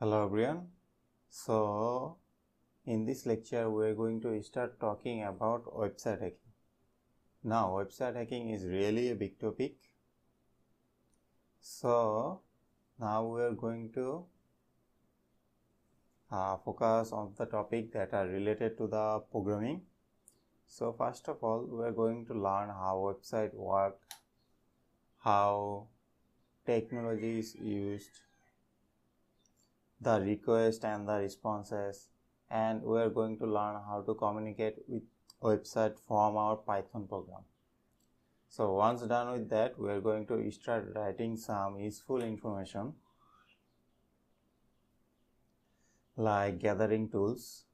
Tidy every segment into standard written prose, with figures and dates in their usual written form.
Hello everyone. So in this lecture we are going to start talking about website hacking. Now website hacking is really a big topic. So now we are going to focus on the topic that are related to the programming. So first of all we are going to learn how website work, how technology is used, the request and the responses, and we are going to learn how to communicate with website from our Python program. So once done with that, we are going to start writing some useful information like gathering tools,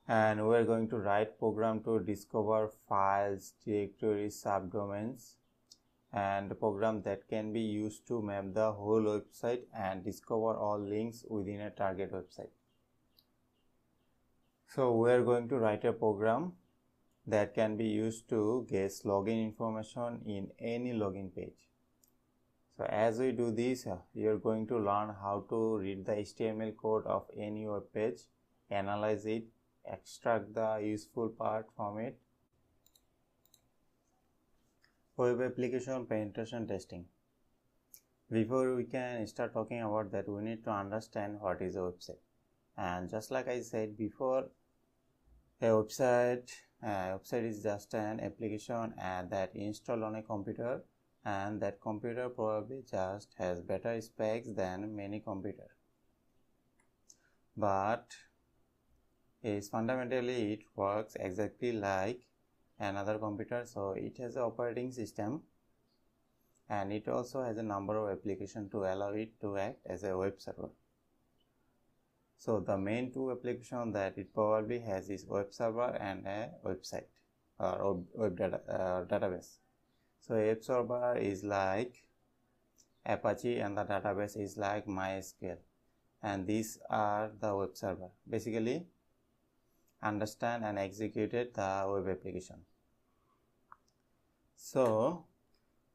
and we are going to write program to discover files, directories, subdomains, and a program that can be used to map the whole website and discover all links within a target website. So we are going to write a program that can be used to guess login information in any login page. So as we do this, you are going to learn how to read the HTML code of any web page, analyze it, extract the useful part from it. Web application penetration testing. Before we can start talking about that, we need to understand what is a website. And just like I said before, a website is just an application that installed on a computer, and that computer probably just has better specs than many computers. But fundamentally it works exactly like another computer. So it has an operating system, and it also has a number of applications to allow it to act as a web server. So the main two applications that it probably has is web server and a website or web database. So web server is like Apache and the database is like MySQL, and these are the web server. Basically understand and executed the web application. So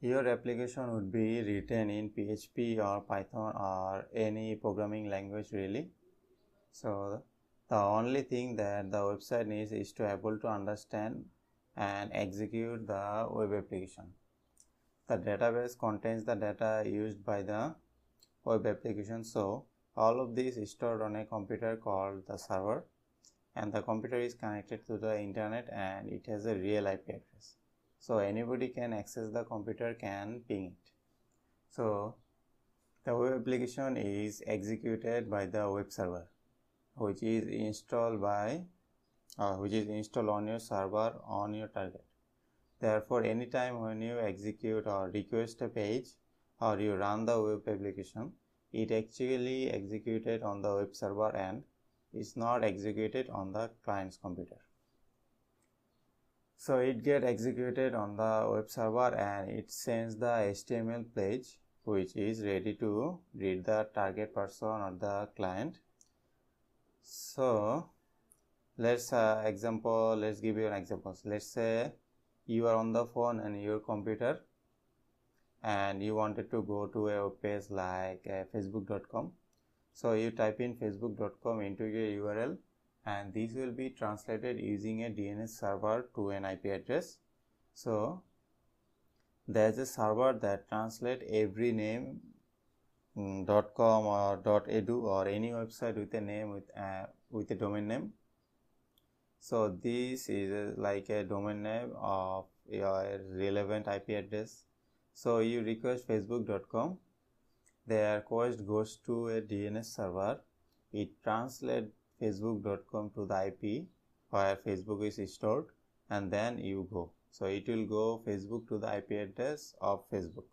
your application would be written in PHP or Python or any programming language really. So the only thing that the website needs is to able to understand and execute the web application. The database contains the data used by the web application. So all of this is stored on a computer called the server, and the computer is connected to the internet and it has a real IP address. So anybody can access the computer, can ping it. So the web application is executed by the web server, which is installed on your server on your target. Therefore, anytime when you execute or request a page or you run the web application, it actually executed on the web server and is not executed on the client's computer. So it gets executed on the web server and it sends the HTML page which is ready to read the target person or the client. So let's give you an example. So let's say you are on the phone and your computer and you wanted to go to a web page like facebook.com. So you type in facebook.com into your URL, and this will be translated using a DNS server to an IP address. So there's a server that translates every name .com or .edu or any website with a name with a domain name. So this is like a domain name of your relevant IP address. So you request facebook.com, their request goes to a DNS server. It translates facebook.com to the IP where Facebook is stored, and then you go. So it will go Facebook to the IP address of Facebook.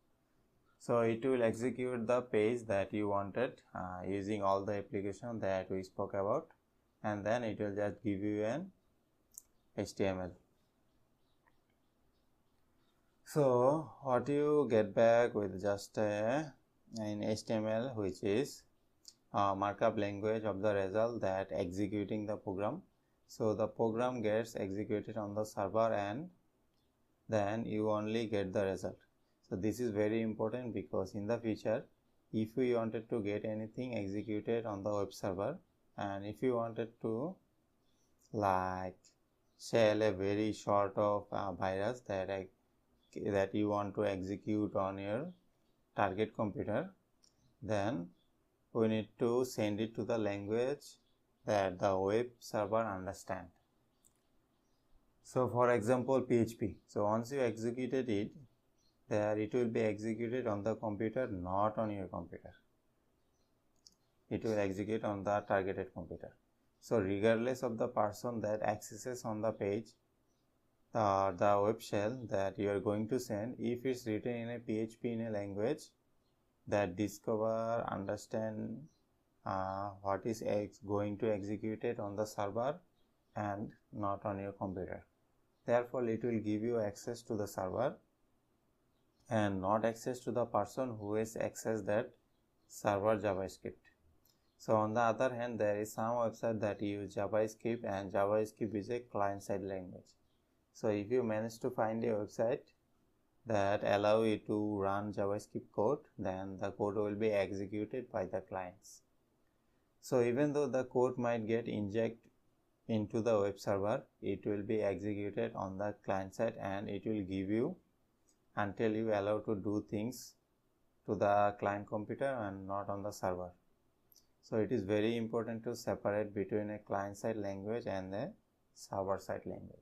So it will execute the page that you wanted using all the application that we spoke about, and then it will just give you an HTML. So what you get back with just an HTML, which is markup language of the result that executing the program. So the program gets executed on the server and then you only get the result. So this is very important because in the future if we wanted to get anything executed on the web server, and if you wanted to like shell a very short of virus that you want to execute on your target computer, then we need to send it to the language that the web server understands. So for example, PHP. So once you executed it, there it will be executed on the computer, not on your computer. It will execute on the targeted computer. So regardless of the person that accesses on the page, the web shell that you are going to send, if it's written in a PHP in a language that discover, understand what is going to execute it on the server and not on your computer. Therefore, it will give you access to the server and not access to the person who has accessed that server JavaScript. So on the other hand, there is some website that use JavaScript, and JavaScript is a client-side language. So if you manage to find a website that allow you to run JavaScript code, then the code will be executed by the clients. So even though the code might get injected into the web server, it will be executed on the client side, and it will give you until you allow to do things to the client computer and not on the server. So it is very important to separate between a client side language and a server side language.